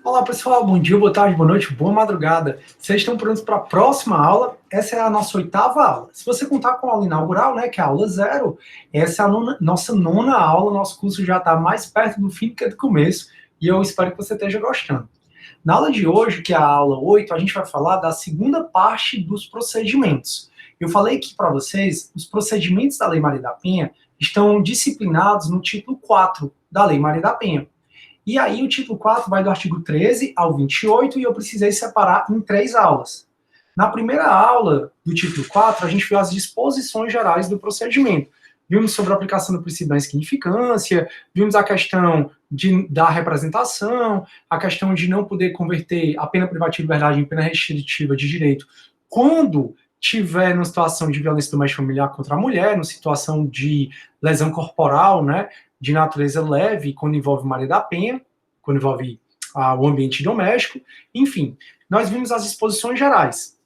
Olá pessoal, bom dia, boa tarde, boa noite, boa madrugada. Vocês estão prontos para a próxima aula? Essa é a nossa 8ª aula. Se você contar com a aula inaugural, né, que é a aula 0, essa é a nossa 9ª aula. Nosso curso já está mais perto do fim do que do começo e eu espero que você esteja gostando. Na aula de hoje, que é a aula 8, a gente vai falar da segunda parte dos procedimentos. Eu falei que para vocês, os procedimentos da Lei Maria da Penha estão disciplinados no título 4 da Lei Maria da Penha. E aí o título 4 vai do artigo 13 ao 28 e eu precisei separar em 3 aulas. Na primeira aula do título 4, a gente viu as disposições gerais do procedimento. Vimos sobre a aplicação do princípio da insignificância, vimos a questão da representação, a questão de não poder converter a pena privativa de liberdade em pena restritiva de direito quando tiver numa situação de violência doméstica familiar contra a mulher, numa situação de lesão corporal, né, de natureza leve, quando envolve Maria da Penha, quando envolve o ambiente doméstico, enfim, nós vimos as disposições gerais.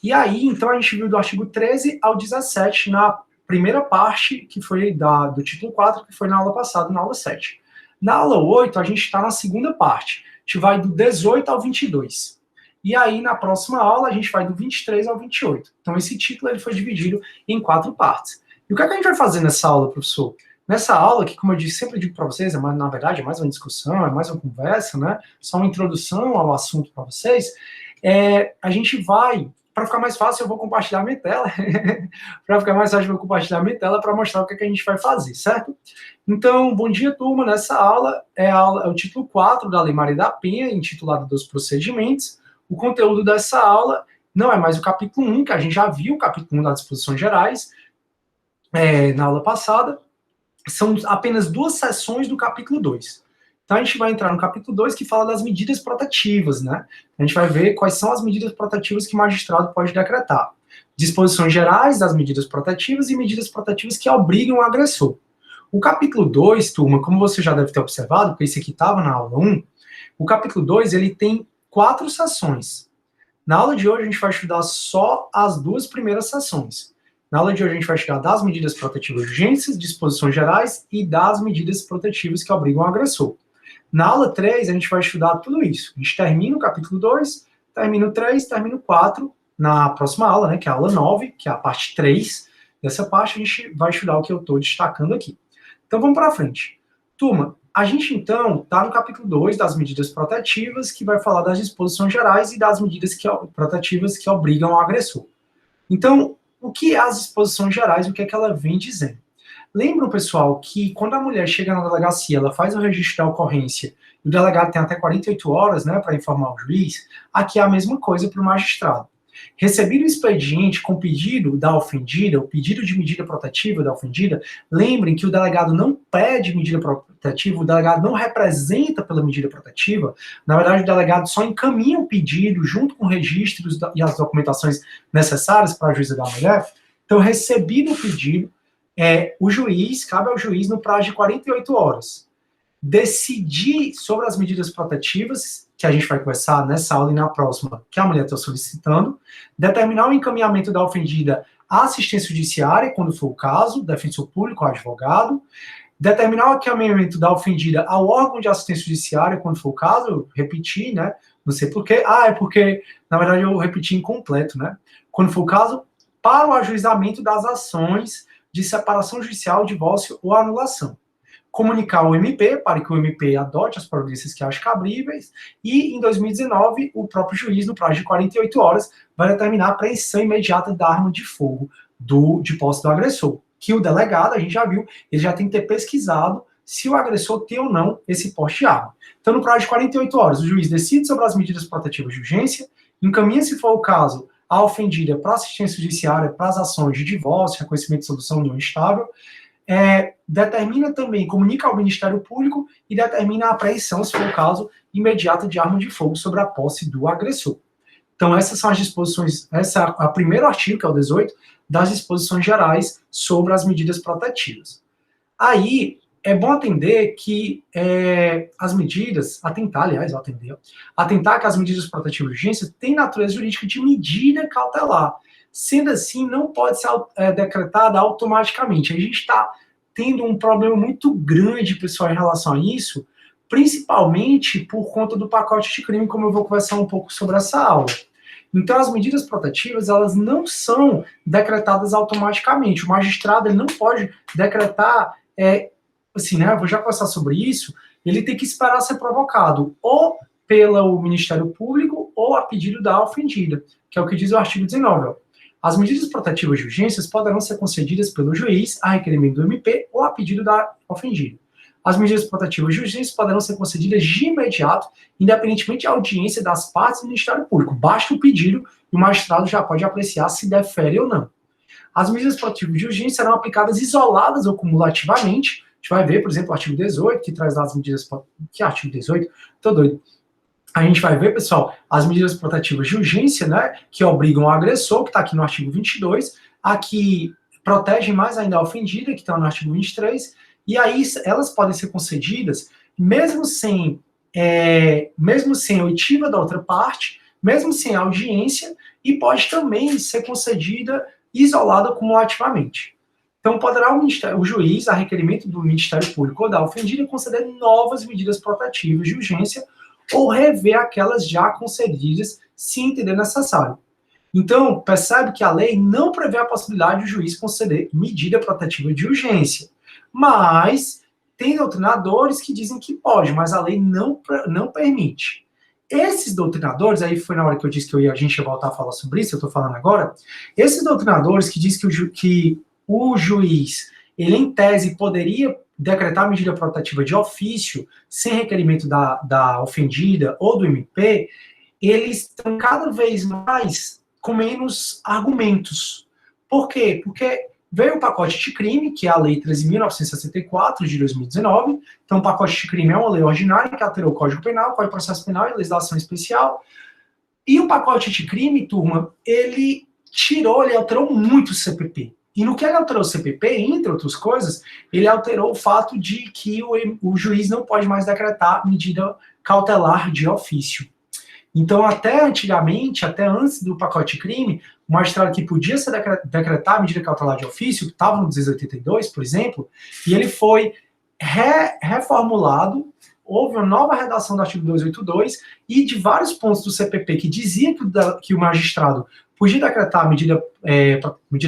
E aí, então, a gente viu do artigo 13 ao 17 na primeira parte, que foi do título 4, que foi na aula passada, na aula 7. Na aula 8, a gente está na segunda parte, a gente vai do 18 ao 22. E aí, na próxima aula, a gente vai do 23 ao 28. Então, esse título ele foi dividido em 4 partes. E o que é que a gente vai fazer nessa aula, professor? Nessa aula, que como eu disse, sempre digo para vocês, na verdade é mais uma discussão, é mais uma conversa, né? Só uma introdução ao assunto para vocês. A gente vai, para ficar mais fácil, eu vou compartilhar minha tela. Para ficar mais fácil, eu vou compartilhar minha tela para mostrar o que a gente vai fazer, certo? Então, bom dia, turma. Nessa aula é o título 4 da Lei Maria da Penha, intitulado dos procedimentos. O conteúdo dessa aula não é mais o capítulo 1, que a gente já viu, o capítulo 1 das disposições gerais, na aula passada. São apenas 2 seções do capítulo 2. Então a gente vai entrar no capítulo 2, que fala das medidas protetivas, né? A gente vai ver quais são as medidas protetivas que o magistrado pode decretar. Disposições gerais das medidas protetivas e medidas protetivas que obrigam o agressor. O capítulo 2, turma, como você já deve ter observado, porque esse aqui estava na aula 1, o capítulo 2 ele tem 4 seções. Na aula de hoje a gente vai estudar só as 2 primeiras seções. Na aula de hoje a gente vai estudar das medidas protetivas urgentes, disposições gerais e das medidas protetivas que obrigam o agressor. Na aula 3 a gente vai estudar tudo isso. A gente termina o capítulo 2, termina o 3, termina o 4, na próxima aula, né, que é a aula 9, que é a parte 3 dessa parte, a gente vai estudar o que eu estou destacando aqui. Então vamos para frente. Turma, a gente então está no capítulo 2 das medidas protetivas, que vai falar das disposições gerais e das medidas protetivas que obrigam o agressor. Então, o que é as disposições gerais, o que é que ela vem dizendo? Lembram, pessoal, que quando a mulher chega na delegacia, ela faz o registro da ocorrência, e o delegado tem até 48 horas, né, para informar o juiz, aqui é a mesma coisa para o magistrado. Recebido o expediente com pedido da ofendida, o pedido de medida protetiva da ofendida, lembrem que o delegado não pede medida protetiva, o delegado não representa pela medida protetiva, na verdade o delegado só encaminha o pedido junto com registros e as documentações necessárias para a juíza da mulher. Então, recebido o pedido, cabe ao juiz no prazo de 48 horas decidir sobre as medidas protetivas, que a gente vai conversar nessa aula e na próxima, que a mulher está solicitando, determinar o encaminhamento da ofendida à assistência judiciária, quando for o caso, defensor público ou advogado, determinar o encaminhamento da ofendida ao órgão de assistência judiciária, quando for o caso, eu repeti, né, não sei porquê, é porque, na verdade, eu repeti incompleto, né, quando for o caso, para o ajuizamento das ações de separação judicial, divórcio ou anulação. Comunicar ao MP, para que o MP adote as providências que acha cabíveis, e em 2019, o próprio juiz, no prazo de 48 horas, vai determinar a apreensão imediata da arma de fogo de posse do agressor, que o delegado, a gente já viu, ele já tem que ter pesquisado se o agressor tem ou não esse porte de arma. Então, no prazo de 48 horas, o juiz decide sobre as medidas protetivas de urgência, encaminha, se for o caso, a ofendida para assistência judiciária, para as ações de divórcio, reconhecimento de solução de união estável, determina também, comunica ao Ministério Público e determina a apreensão, se for o caso, imediata de arma de fogo sobre a posse do agressor. Então, essas são as disposições, esse é o primeiro artigo, que é o 18, das disposições gerais sobre as medidas protetivas. Aí, é bom atender que as medidas, atentar que as medidas protetivas de urgência têm natureza jurídica de medida cautelar. Sendo assim, não pode ser decretada automaticamente. A gente está tendo um problema muito grande, pessoal, em relação a isso, principalmente por conta do pacote de crime, como eu vou conversar um pouco sobre essa aula. Então, as medidas protetivas, elas não são decretadas automaticamente. O magistrado, ele não pode decretar, assim, né, eu vou já conversar sobre isso, ele tem que esperar ser provocado, ou pelo Ministério Público, ou a pedido da ofendida, que é o que diz o artigo 19, ó. As medidas protetivas de urgências poderão ser concedidas pelo juiz, a requerimento do MP, ou a pedido da ofendida. As medidas protetivas de urgência poderão ser concedidas de imediato, independentemente da audiência das partes do Ministério Público. Basta o pedido e o magistrado já pode apreciar se defere ou não. As medidas protetivas de urgência serão aplicadas isoladas ou cumulativamente. A gente vai ver, por exemplo, o artigo 18, que traz as medidas... Que artigo 18? Tô doido. A gente vai ver, pessoal, as medidas protetivas de urgência, né, que obrigam o agressor, que está aqui no artigo 22, a que protegem mais ainda a ofendida, que está no artigo 23, e aí elas podem ser concedidas mesmo sem oitiva da outra parte, mesmo sem audiência, e pode também ser concedida isolada cumulativamente. Então, poderá o juiz, a requerimento do Ministério Público ou da ofendida, conceder novas medidas protetivas de urgência ou rever aquelas já concedidas, se entender necessário. Então, percebe que a lei não prevê a possibilidade do juiz conceder medida protetiva de urgência. Mas tem doutrinadores que dizem que pode, mas a lei não permite. Esses doutrinadores, aí foi na hora que eu disse que a gente ia voltar a falar sobre isso, eu estou falando agora, esses doutrinadores que dizem que o juiz, ele em tese poderia decretar medida protetiva de ofício, sem requerimento da ofendida ou do MP, eles estão cada vez mais com menos argumentos. Por quê? Porque veio o pacote de crime, que é a Lei 13.964 de 2019. Então, o pacote de crime é uma lei ordinária que alterou o Código Penal, o Código de Processo Penal e legislação especial. E o pacote de crime, turma, ele alterou muito o CPP. E no que ele alterou o CPP, entre outras coisas, ele alterou o fato de que o juiz não pode mais decretar medida cautelar de ofício. Então, até antigamente, até antes do pacote de crime, o magistrado que podia decretar a medida cautelar de ofício, que estava no 282, por exemplo, e ele foi reformulado, houve uma nova redação do artigo 282, e de vários pontos do CPP que dizia que o magistrado podia decretar a medida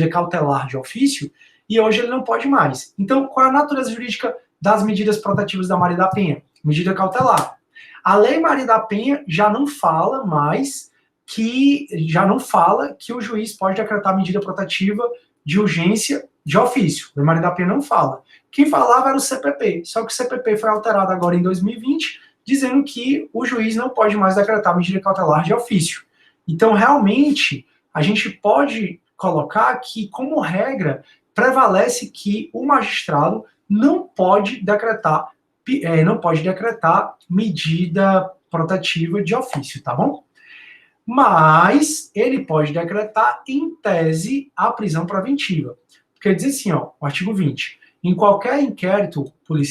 cautelar de ofício, e hoje ele não pode mais. Então, qual é a natureza jurídica das medidas protetivas da Maria da Penha? Medida cautelar. A Lei Maria da Penha já não fala que o juiz pode decretar medida protetiva de urgência de ofício. A Lei Maria da Penha não fala. Quem falava era o CPP, só que o CPP foi alterado agora em 2020, dizendo que o juiz não pode mais decretar medida cautelar de ofício. Então, realmente, a gente pode colocar que, como regra, prevalece que o magistrado não pode decretar medida protetiva de ofício, tá bom? Mas ele pode decretar, em tese, a prisão preventiva. Porque diz assim, ó, o artigo 20, em qualquer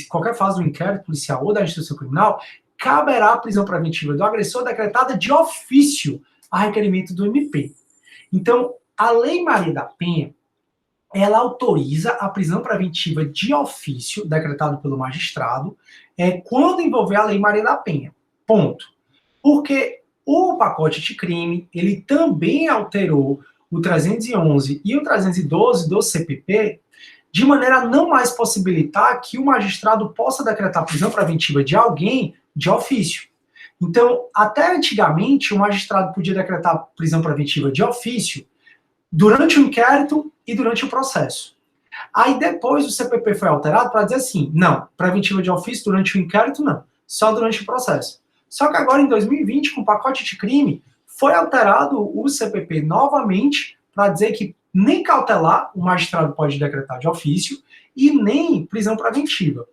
qualquer fase do inquérito policial ou da instrução criminal, caberá a prisão preventiva do agressor decretada de ofício a requerimento do MP. Então, a Lei Maria da Penha, ela autoriza a prisão preventiva de ofício, decretado pelo magistrado, quando envolver a Lei Maria da Penha. Ponto. Porque o pacote de crime, ele também alterou o 311 e o 312 do CPP, de maneira a não mais possibilitar que o magistrado possa decretar prisão preventiva de alguém de ofício. Então, até antigamente, o magistrado podia decretar prisão preventiva de ofício durante o inquérito e durante o processo. Aí depois o CPP foi alterado para dizer assim, não, preventiva de ofício durante o inquérito não, só durante o processo. Só que agora em 2020, com o pacote de crime, foi alterado o CPP novamente para dizer que nem cautelar o magistrado pode decretar de ofício e nem prisão preventiva.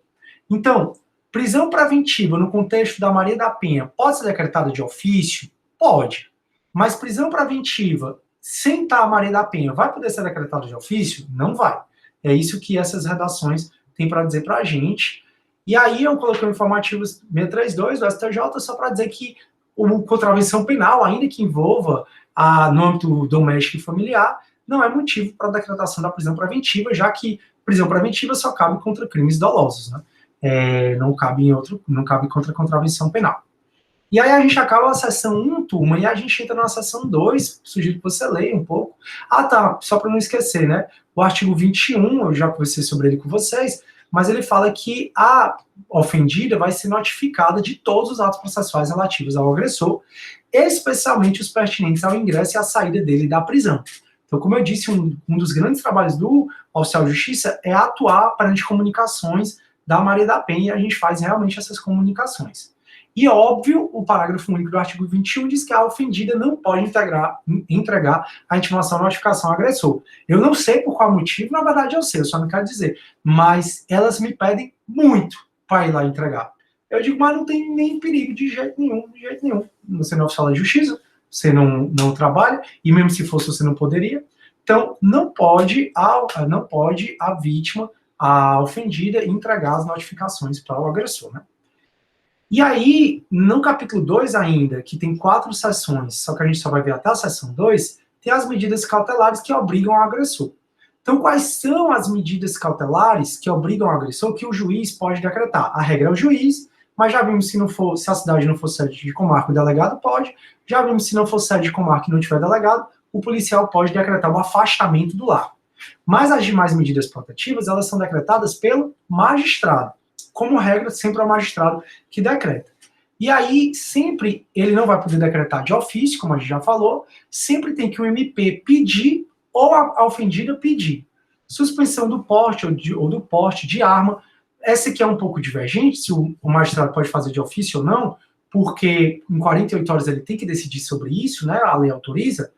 Então, prisão preventiva no contexto da Maria da Penha pode ser decretada de ofício? Pode. Mas prisão preventiva sem estar a Maria da Penha vai poder ser decretada de ofício? Não vai. É isso que essas redações têm para dizer para a gente. E aí eu coloquei o informativo 632 do STJ só para dizer que o contravenção penal, ainda que envolva no âmbito doméstico e familiar, não é motivo para a decretação da prisão preventiva, já que prisão preventiva só cabe contra crimes dolosos, né? não cabe contra a contravenção penal. E aí a gente acaba a sessão 1, turma, e a gente entra na sessão 2, sugiro que você leia um pouco. Ah, tá, só para não esquecer, né? O artigo 21, eu já conversei sobre ele com vocês, mas ele fala que a ofendida vai ser notificada de todos os atos processuais relativos ao agressor, especialmente os pertinentes ao ingresso e à saída dele da prisão. Então, como eu disse, um dos grandes trabalhos do oficial de justiça é atuar perante comunicações da Maria da Penha, e a gente faz realmente essas comunicações. E, óbvio, o parágrafo único do artigo 21 diz que a ofendida não pode entregar a intimação ou notificação ao agressor. Eu não sei por qual motivo, na verdade eu sei, eu só não quero dizer. Mas elas me pedem muito para ir lá entregar. Eu digo, mas não tem nem perigo de jeito nenhum, de jeito nenhum. Você não é oficial da justiça, você não trabalha, e mesmo se fosse você não poderia. Então, não pode a vítima, a ofendida, entregar as notificações para o agressor, né? E aí, no capítulo 2 ainda, que tem 4 sessões, só que a gente só vai ver até a sessão 2, tem as medidas cautelares que obrigam o agressor. Então, quais são as medidas cautelares que obrigam o agressor que o juiz pode decretar? A regra é o juiz, mas já vimos se a cidade não for sede de comarca, o delegado pode. Já vimos se não for sede de comarca e não tiver delegado, o policial pode decretar o afastamento do lar. Mas as demais medidas protetivas, elas são decretadas pelo magistrado. Como regra, sempre é o magistrado que decreta. E aí, sempre, ele não vai poder decretar de ofício, como a gente já falou, sempre tem que o MP pedir ou a ofendida pedir. Suspensão do porte ou do porte de arma. Essa aqui é um pouco divergente, se o magistrado pode fazer de ofício ou não, porque em 48 horas ele tem que decidir sobre isso, né? A lei autoriza,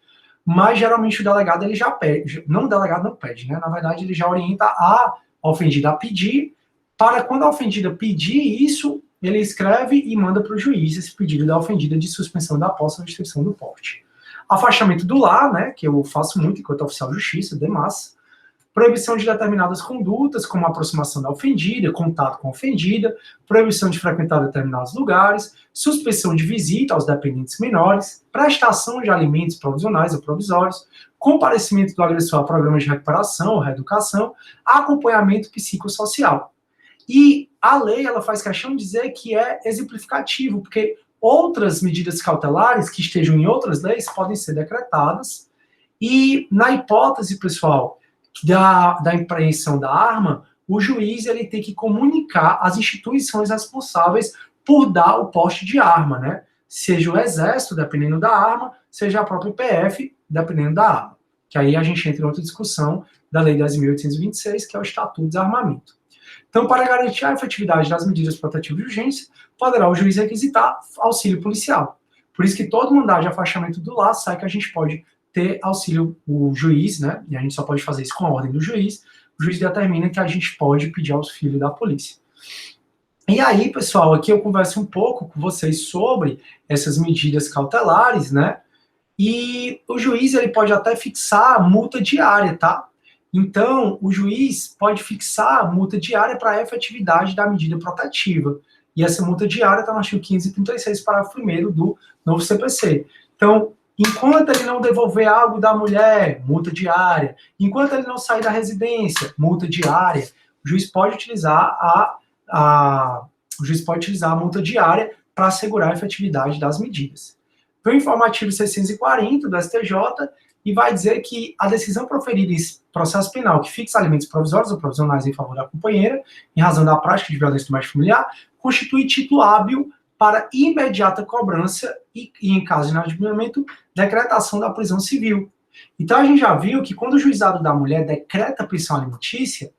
mas geralmente o delegado ele já pede, não o delegado não pede, né? Na verdade, ele já orienta a ofendida a pedir, para quando a ofendida pedir isso, ele escreve e manda para o juiz esse pedido da ofendida de suspensão da posse ou restrição do porte. Afastamento do lar, né, que eu faço muito enquanto oficial de justiça, demais. Proibição de determinadas condutas, como a aproximação da ofendida, contato com a ofendida, proibição de frequentar determinados lugares, suspensão de visita aos dependentes menores, prestação de alimentos provisionais ou provisórios, comparecimento do agressor a programas de recuperação ou reeducação, acompanhamento psicossocial. E a lei, ela faz questão de dizer que é exemplificativo, porque outras medidas cautelares que estejam em outras leis podem ser decretadas, e na hipótese, pessoal, da apreensão da arma, o juiz ele tem que comunicar às instituições responsáveis por dar o porte de arma, né? Seja o Exército, dependendo da arma, seja a própria PF, dependendo da arma. Que aí a gente entra em outra discussão da Lei 10.826, que é o Estatuto de Desarmamento. Então, para garantir a efetividade das medidas protetivas de urgência, poderá o juiz requisitar auxílio policial. Por isso que todo mandado de afastamento do lar sai que a gente pode ter auxílio, o juiz, né? E a gente só pode fazer isso com a ordem do juiz. O juiz determina que a gente pode pedir auxílio da polícia. E aí, pessoal, aqui eu converso um pouco com vocês sobre essas medidas cautelares, né? E o juiz, ele pode até fixar a multa diária, tá? Então, o juiz pode fixar a multa diária para a efetividade da medida protetiva. E essa multa diária está no artigo 536, parágrafo 1º do novo CPC. Então, enquanto ele não devolver algo da mulher, multa diária. Enquanto ele não sair da residência, multa diária. O juiz pode utilizar a multa diária para assegurar a efetividade das medidas. Então, o informativo 640 do STJ e vai dizer que a decisão proferida em processo penal que fixa alimentos provisórios ou provisionais em favor da companheira, em razão da prática de violência doméstica familiar, constitui título hábil para imediata cobrança e em caso de inadimplemento, decretação da prisão civil. Então, a gente já viu que quando o juizado da mulher decreta a prisão alimentícia,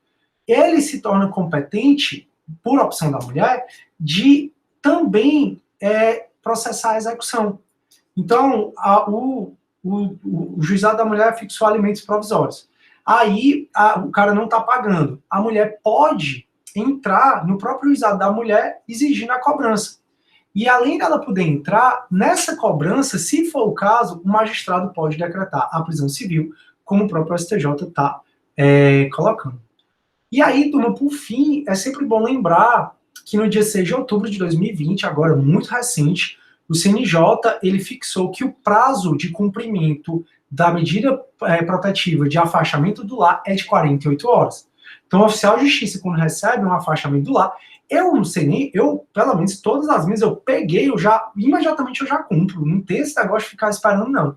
ele se torna competente, por opção da mulher, de também processar a execução. Então, o juizado da mulher fixou alimentos provisórios. Aí, o cara não está pagando. A mulher pode entrar no próprio juizado da mulher exigindo a cobrança. E além dela poder entrar, nessa cobrança, se for o caso, o magistrado pode decretar a prisão civil, como o próprio STJ está colocando. E aí, turma, por fim, é sempre bom lembrar que no dia 6 de outubro de 2020, agora muito recente, o CNJ ele fixou que o prazo de cumprimento da medida protetiva de afastamento do lar é de 48 horas. Então, o oficial de justiça, quando recebe um afastamento do lar, Eu não sei nem, pelo menos, todas as minhas eu peguei, imediatamente eu já cumpro. Não tem esse negócio de ficar esperando, não.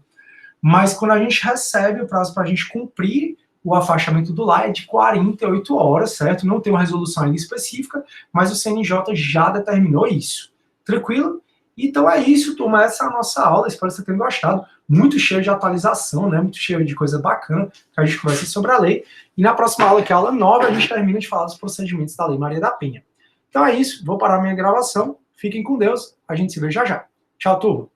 Mas quando a gente recebe o prazo para a gente cumprir o afastamento do lar é de 48 horas, certo? Não tem uma resolução ainda específica, mas o CNJ já determinou isso. Tranquilo? Então é isso, turma. Essa é a nossa aula. Espero que você tenha gostado. Muito cheio de atualização, né? Muito cheio de coisa bacana que a gente conversa sobre a lei. E na próxima aula, que é a aula 9, a gente termina de falar dos procedimentos da Lei Maria da Penha. Então é isso. Vou parar minha gravação. Fiquem com Deus. A gente se vê já já. Tchau, turma.